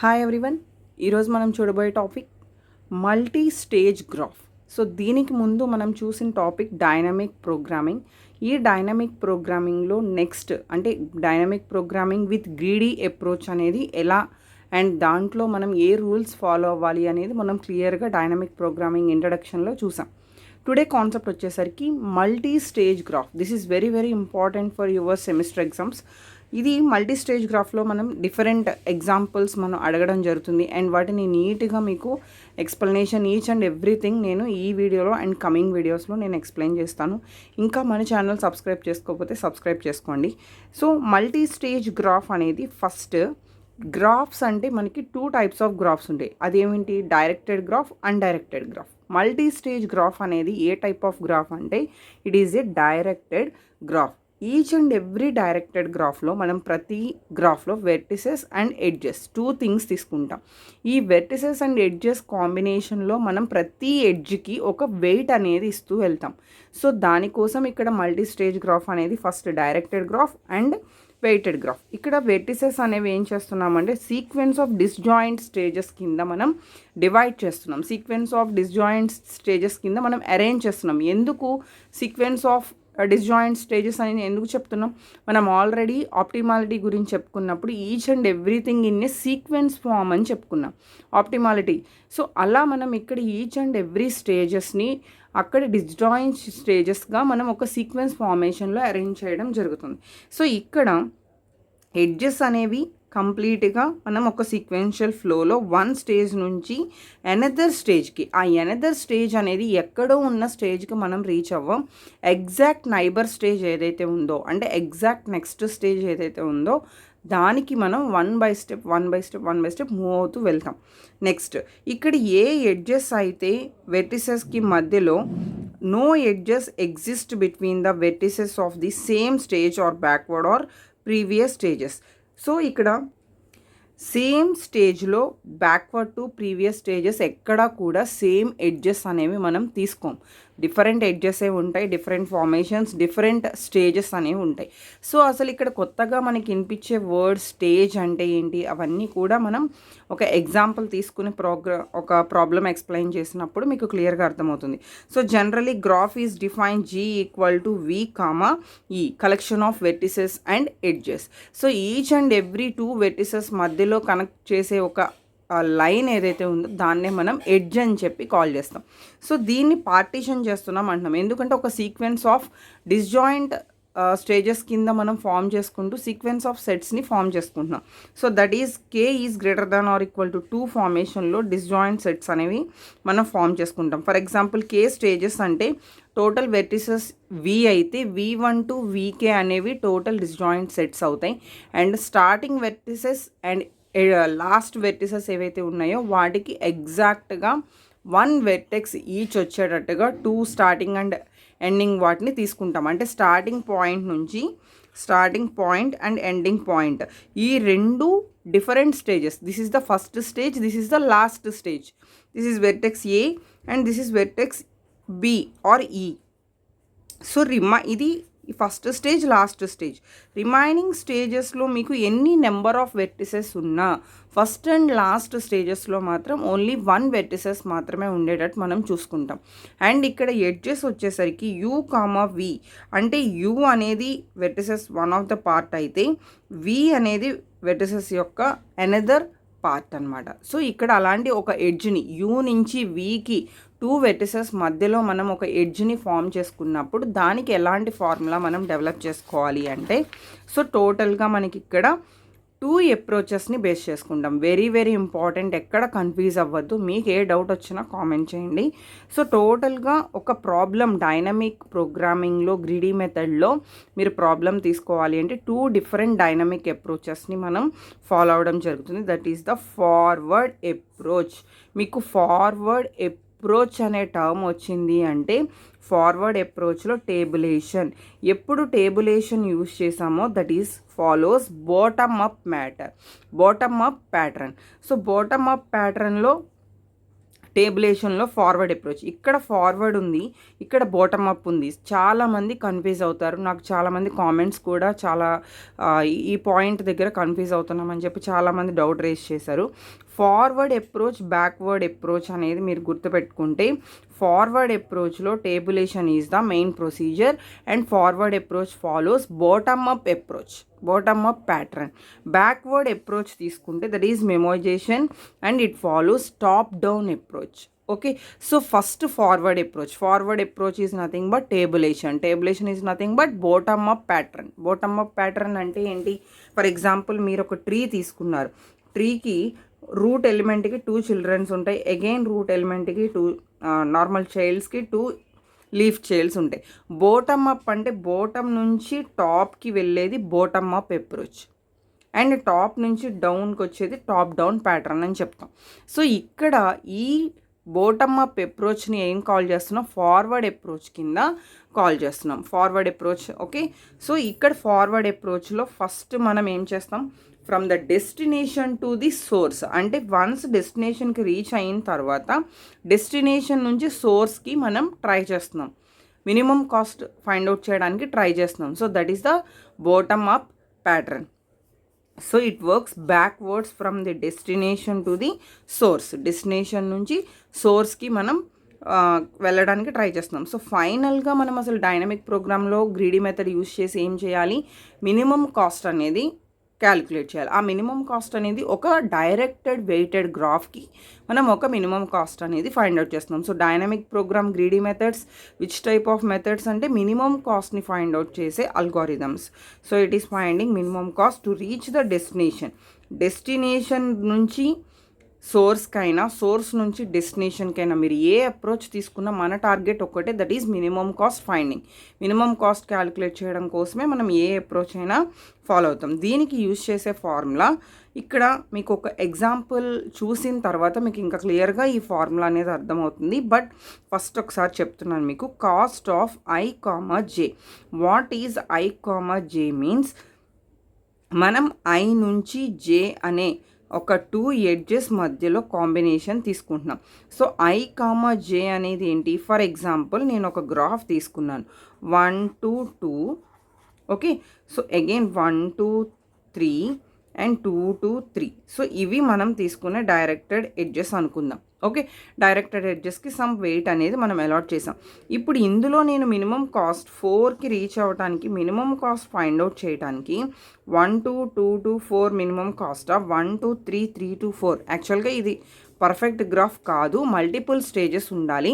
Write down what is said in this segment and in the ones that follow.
Hi everyone. ఈరోజు మనం చూడబోయే topic multi stage graph. So దీనికి ముందు మనం చూసిన టాపిక్ డైనమిక్ ప్రోగ్రామింగ్. ఈ డైనమిక్ ప్రోగ్రామింగ్లో నెక్స్ట్ అంటే dynamic programming with greedy approach అనేది ఎలా అండ్ దాంట్లో మనం ఏ రూల్స్ ఫాలో అవ్వాలి అనేది మనం క్లియర్గా డైనమిక్ ప్రోగ్రామింగ్ ఇంట్రడక్షన్లో చూసాం. టుడే కాన్సెప్ట్ వచ్చేసరికి multi stage graph. This is very very important for your semester exams. ఇది మల్టీ స్టేజ్ గ్రాఫ్లో మనం డిఫరెంట్ ఎగ్జాంపుల్స్ మనం అడగడం జరుగుతుంది అండ్ వాటిని నీట్గా మీకు ఎక్స్ప్లెనేషన్ ఈచ్ అండ్ ఎవ్రీథింగ్ నేను ఈ వీడియోలో అండ్ కమింగ్ వీడియోస్లో నేను ఎక్స్ప్లెయిన్ చేస్తాను. ఇంకా మన ఛానల్ సబ్స్క్రైబ్ చేసుకోకపోతే సబ్స్క్రైబ్ చేసుకోండి. సో మల్టీ స్టేజ్ గ్రాఫ్ అనేది ఫస్ట్ గ్రాఫ్స్ అంటే మనకి 2 టైప్స్ ఆఫ్ గ్రాఫ్స్ ఉంటాయి. అదేమిటి? Directed graph, undirected graph. Multi stage graph అనేది ఏ టైప్ ఆఫ్ గ్రాఫ్ అంటే it is a directed graph. Each and every directed గ్రాఫ్లో మనం ప్రతి గ్రాఫ్లో వెర్టిసెస్ అండ్ ఎడ్జెస్ 2 థింగ్స్ తీసుకుంటాం. ఈ వెర్టిసెస్ అండ్ ఎడ్జెస్ కాంబినేషన్లో మనం ప్రతి ఎడ్జ్కి ఒక వెయిట్ అనేది ఇస్తూ వెళ్తాం. సో దానికోసం ఇక్కడ మల్టీ స్టేజ్ గ్రాఫ్ అనేది first directed graph and weighted graph. ఇక్కడ వెర్టిసెస్ అనేవి ఏం చేస్తున్నామంటే సీక్వెన్స్ ఆఫ్ డిస్జాయింట్ స్టేజెస్ కింద మనం డివైడ్ చేస్తున్నాం. సీక్వెన్స్ ఆఫ్ డిస్జాయింట్ స్టేజెస్ కింద మనం అరేంజ్ చేస్తున్నాం. ఎందుకు సీక్వెన్స్ ఆఫ్ డిస్జాయింట్ స్టేజెస్ అని ఎందుకు చెప్తున్నాం? మనం ఆల్రెడీ ఆప్టిమాలిటీ గురించి చెప్పుకున్నప్పుడు each and everything in a sequence form అని చెప్పుకున్నాం ఆప్టిమాలిటీ. సో అలా మనం ఇక్కడ ఈచ్ అండ్ ఎవ్రీ స్టేజెస్ని అక్కడ డిస్జాయింట్ స్టేజెస్గా మనం ఒక సీక్వెన్స్ ఫార్మేషన్లో అరేంజ్ చేయడం జరుగుతుంది. సో ఇక్కడ ఎడ్జెస్ అనేవి కంప్లీట్గా మనం ఒక సీక్వెన్షియల్ ఫ్లోలో 1 స్టేజ్ నుంచి ఎనదర్ స్టేజ్కి, ఆ ఎనదర్ స్టేజ్ అనేది ఎక్కడో ఉన్న స్టేజ్కి మనం రీచ్ అవ్వం. ఎగ్జాక్ట్ నైబర్ స్టేజ్ ఏదైతే ఉందో అంటే ఎగ్జాక్ట్ నెక్స్ట్ స్టేజ్ ఏదైతే ఉందో దానికి మనం వన్ బై స్టెప్ మూవ్ అవుతూ వెళ్తాం. నెక్స్ట్ ఇక్కడ ఏ ఎడ్జెస్ అయితే వెర్టిసెస్కి మధ్యలో no edges exist between the vertices of the same stage or backward or previous stages. So ఇక్కడ సేమ్ స్టేజ్లో బ్యాక్వర్డ్ టు ప్రీవియస్ స్టేజెస్ ఎక్కడా కూడా సేమ్ ఎడ్జెస్ అనేవి మనం తీసుకోం. డిఫరెంట్ ఎడ్జెసే ఉంటాయి, డిఫరెంట్ ఫార్మేషన్స్, డిఫరెంట్ స్టేజెస్ అనేవి ఉంటాయి. సో అసలు ఇక్కడ కొత్తగా మనకి వినిపించే వర్డ్ స్టేజ్ అంటే ఏంటి అవన్నీ కూడా మనం ఒక ఎగ్జాంపుల్ తీసుకుని ఒక ప్రాబ్లం ఎక్స్ప్లెయిన్ చేసినప్పుడు మీకు క్లియర్గా అర్థమవుతుంది. So generally graph is define G = V, E collection of vertices and edges. So each and every 2 vertices మధ్యలో కనెక్ట్ చేసే ఒక లైన్ ఏదైతే ఉందో దాన్నే మనం ఎడ్జ్ అని చెప్పి కాల్ చేస్తాం. సో దీన్ని పార్టీషన్ చేస్తున్నాం అంటున్నాం. ఎందుకంటే ఒక సీక్వెన్స్ ఆఫ్ డిస్జాయింట్ స్టేజెస్ కింద మనం ఫామ్ చేసుకుంటూ సీక్వెన్స్ ఆఫ్ సెట్స్ని ఫామ్ చేసుకుంటున్నాం. So that is K is > 2 ఫార్మేషన్లో డిస్జాయింట్ సెట్స్ అనేవి మనం ఫామ్ చేసుకుంటాం. ఫర్ ఎగ్జాంపుల్ K స్టేజెస్ అంటే టోటల్ వెర్టిసెస్ V అయితే V1 to VK అనేవి టోటల్ డిస్జాయింట్ సెట్స్ అవుతాయి. And starting vertices and last vertices ఏవైతే ఉన్నాయో వాటికి ఎగ్జాక్ట్గా 1 వెర్టెక్స్ ఈచ్ వచ్చేటట్టుగా 2 స్టార్టింగ్ అండ్ ఎండింగ్ వాటిని తీసుకుంటాం. అంటే starting point and ending point ఈ 2 different stages. This is the first stage, this is the last stage. This is vertex A and this is vertex B or E. So ఇది first stage, last stage. Remaining స్టేజెస్లో మీకు ఎన్ని number of vertices ఉన్నా first and last స్టేజెస్లో మాత్రం only 1 vertices మాత్రమే ఉండేటట్టు మనం చూసుకుంటాం. అండ్ ఇక్కడ ఎడ్జెస్ వచ్చేసరికి U, V అంటే U అనేది vertices one of the part అయితే V అనేది వెర్టిసెస్ యొక్క అనదర్ పార్ట్ అనమాట. సో ఇక్కడ అలాంటి ఒక ఎడ్జ్ని U నుంచి Vకి 2 వెర్టిసెస్ మధ్యలో మనం ఒక ఎడ్జ్ని ఫామ్ చేసుకున్నప్పుడు దానికి ఎలాంటి ఫార్ములా మనం డెవలప్ చేసుకోవాలి అంటే సో టోటల్గా మనకి ఇక్కడ 2 అప్రోచెస్ని బేస్ చేసుకుంటాం. వెరీ వెరీ ఇంపార్టెంట్, ఎక్కడ కన్ఫ్యూజ్ అవ్వద్దు. మీకు ఏ డౌట్ వచ్చినా కామెంట్ చేయండి. సో టోటల్గా ఒక ప్రాబ్లం డైనమిక్ ప్రోగ్రామింగ్లో గ్రీడీ మెథడ్లో మీరు ప్రాబ్లం తీసుకోవాలి అంటే 2 డిఫరెంట్ డైనమిక్ అప్రోచెస్ని మనం ఫాలో అవడం జరుగుతుంది. That is the forward approach. మీకు ఫార్వర్డ్ అప్రోచ్ అనే టర్మ్ వచ్చింది అంటే ఫార్వర్డ్ అప్రోచ్లో టేబులేషన్. ఎప్పుడు టేబులేషన్ యూజ్ చేసామో that is follows bottom up pattern. So bottom up ప్యాటర్న్లో టేబులేషన్లో ఫార్వర్డ్ అప్రోచ్, ఇక్కడ ఫార్వర్డ్ ఉంది, ఇక్కడ బాటమ్ అప్ ఉంది. చాలామంది కన్ఫ్యూజ్ అవుతారు. నాకు చాలామంది కామెంట్స్ కూడా ఈ పాయింట్ దగ్గర కన్ఫ్యూజ్ అవుతున్నామని చెప్పి చాలామంది డౌట్ రేస్ చేశారు. ఫార్వర్డ్ అప్రోచ్, బ్యాక్వర్డ్ అప్రోచ్ అనేది మీరు గుర్తుపెట్టుకుంటే, ఫార్వర్డ్ అప్రోచ్లో tabulation is the main procedure and forward approach follows bottom up approach, bottom up pattern. Backward approach తీసుకుంటే that is memoization and it follows top down approach. Okay, so first forward approach is nothing but tabulation is nothing but bottom up pattern. Bottom up pattern అంటే ఏంటి? For example మీరు ఒక tree తీసుకున్నారు, ట్రీకి route ఎలిమెంట్కి 2 childrens ఉంటాయి, again root ఎలిమెంట్కి 2 normal చైల్డ్స్కి 2 leaf childs ఉంటాయి. బాటమ్ అప్ అంటే బాటమ్ నుంచి టాప్కి వెళ్ళేది bottom up approach and top నుంచి డౌన్కి వచ్చేది టాప్ డౌన్ ప్యాటర్న్ అని చెప్తాం. సో ఇక్కడ ఈ బాటమ్ అప్ అప్రోచ్ని ఏం కాల్ చేస్తున్నాం? ఫార్వర్డ్ అప్రోచ్ కింద కాల్ చేస్తున్నాం, ఫార్వర్డ్ అప్రోచ్. ఓకే, సో ఇక్కడ ఫార్వర్డ్ అప్రోచ్లో ఫస్ట్ మనం ఏం చేస్తాం? From the destination to the source, అంటే వన్స్ డెస్టినేషన్కి రీచ్ అయిన తర్వాత డెస్టినేషన్ నుంచి సోర్స్కి మనం ట్రై చేస్తున్నాం, మినిమం కాస్ట్ ఫైండ్ అవుట్ చేయడానికి ట్రై చేస్తున్నాం. So that is the bottom up pattern. So it works backwards from the destination to the source, destination నుంచి సోర్స్కి మనం వెళ్ళడానికి ట్రై చేస్తున్నాం. సో ఫైనల్గా మనం అసలు డైనమిక్ ప్రోగ్రాంలో గ్రీడీ మెథడ్ యూజ్ చేసి ఏం చేయాలి? మినిమం కాస్ట్ అనేది క్యాలిక్యులేట్ చేయాలి. ఆ మినిమం కాస్ట్ అనేది ఒక డైరెక్టెడ్ వెయిటెడ్ గ్రాఫ్కి మనం ఒక మినిమం కాస్ట్ అనేది ఫైండ్ అవుట్ చేస్తున్నాం. So dynamic program greedy methods, which type of methods అంటే మినిమం కాస్ట్ని ఫైండ్ అవుట్ చేసే algorithms. So it is finding minimum cost to reach the destination నుంచి సోర్స్కైనా, సోర్స్ నుంచి డెస్టినేషన్కైనా మీరు ఏ అప్రోచ్ తీసుకున్నా మన టార్గెట్ ఒక్కటే, that is minimum cost finding. Minimum cost calculate చేయడం కోసమే మనం ఏ అప్రోచ్ అయినా ఫాలో అవుతాం. దీనికి యూజ్ చేసే ఫార్ములా ఇక్కడ మీకు ఒక ఎగ్జాంపుల్ చూసిన తర్వాత మీకు ఇంకా క్లియర్గా ఈ ఫార్ములా అనేది అర్థమవుతుంది. బట్ ఫస్ట్ ఒకసారి చెప్తున్నాను మీకు. Cost of I, J. What is I, J means మనం I నుంచి J అనే ఒక 2 ఎడ్జెస్ మధ్యలో కాంబినేషన్ తీసుకుంటున్నాం. సో I, J అనేది ఏంటి? ఫర్ ఎగ్జాంపుల్ నేను ఒక గ్రాఫ్ తీసుకున్నాను, 1 2 2. Okay, so again 1 2 3 and 2 2 3. So ఇవి మనం తీసుకున్న డైరెక్టెడ్ ఎడ్జెస్ అనుకుందాం. ఓకే, డైరెక్టెడ్ ఎడ్జెస్కి సమ్ వెయిట్ అనేది మనం అలాట్ చేసాం. ఇప్పుడు ఇందులో నేను మినిమం కాస్ట్ 4కి రీచ్ అవ్వడానికి, మినిమం కాస్ట్ ఫైండ్ అవుట్ చేయడానికి 1 2 2 2 4 మినిమం కాస్ట్ ఆఫ్ 1 2 3 3 2 4. యాక్చువల్గా ఇది పర్ఫెక్ట్ గ్రాఫ్ కాదు, మల్టిపుల్ స్టేజెస్ ఉండాలి.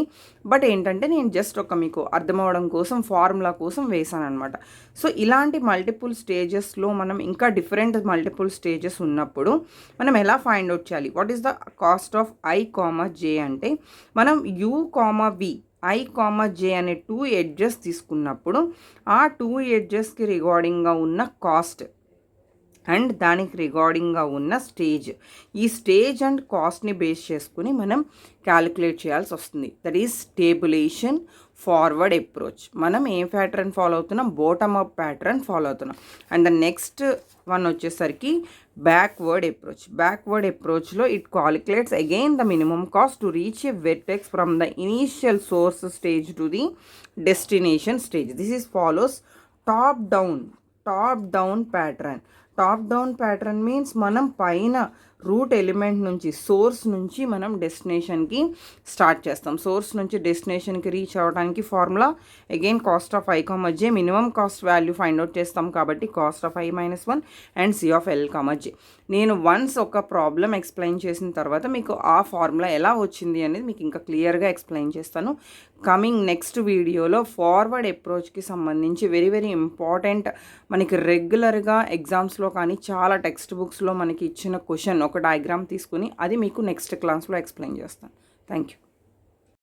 బట్ ఏంటంటే నేను జస్ట్ ఒక మీకు అర్థమవడం కోసం ఫార్ములా కోసం వేసాను అనమాట. సో ఇలాంటి మల్టిపుల్ స్టేజెస్లో మనం ఇంకా డిఫరెంట్ మల్టిపుల్ స్టేజెస్ ఉన్నప్పుడు మనం ఎలా ఫైండ్ అవుట్ చేయాలి? What is the cost of I, J అంటే మనం U, V, I, J అనే 2 ఎడ్జెస్ తీసుకున్నప్పుడు ఆ 2 ఎడ్జెస్కి రిగార్డింగ్గా ఉన్న కాస్ట్ అండ్ దానికి రిగార్డింగ్గా ఉన్న స్టేజ్, ఈ స్టేజ్ అండ్ కాస్ట్ని బేస్ చేసుకుని మనం క్యాలిక్యులేట్ చేయాల్సి వస్తుంది. That is tabulation forward approach. మనం ఏ ప్యాటర్న్ ఫాలో అవుతున్నాం? బాటమ్ అప్ ప్యాటర్న్ ఫాలో అవుతున్నాం. అండ్ ద నెక్స్ట్ వన్ వచ్చేసరికి బ్యాక్వర్డ్ అప్రోచ్లో it calculates again the minimum cost to reach a vertex from the initial source stage to the destination stage. This is follows top down pattern. Top down pattern means మనం పైన route element నుంచి, source నుంచి మనం డెస్టినేషన్కి start చేస్తాం. Source నుంచి డెస్టినేషన్కి reach అవ్వడానికి formula again cost of I, J. Minimum cost value find out చేస్తాం కాబట్టి cost of I - 1 and C of L, J. నేను వన్స్ ఒక ప్రాబ్లం ఎక్స్ప్లెయిన్ చేసిన తర్వాత మీకు ఆ ఫార్ములా ఎలా వచ్చింది అనేది మీకు ఇంకా క్లియర్గా ఎక్స్ప్లెయిన్ చేస్తాను. కమింగ్ నెక్స్ట్ వీడియోలో ఫార్వర్డ్ అప్రోచ్కి సంబంధించి వెరీ వెరీ ఇంపార్టెంట్, మనకి రెగ్యులర్గా ఎగ్జామ్స్లో కానీ చాలా టెక్స్ట్ బుక్స్లో మనకి ఇచ్చిన క్వశ్చన్ ఒక డయాగ్రామ్ తీసుకుని అది మీకు నెక్స్ట్ క్లాస్లో ఎక్స్ప్లెయిన్ చేస్తాను. Thank you.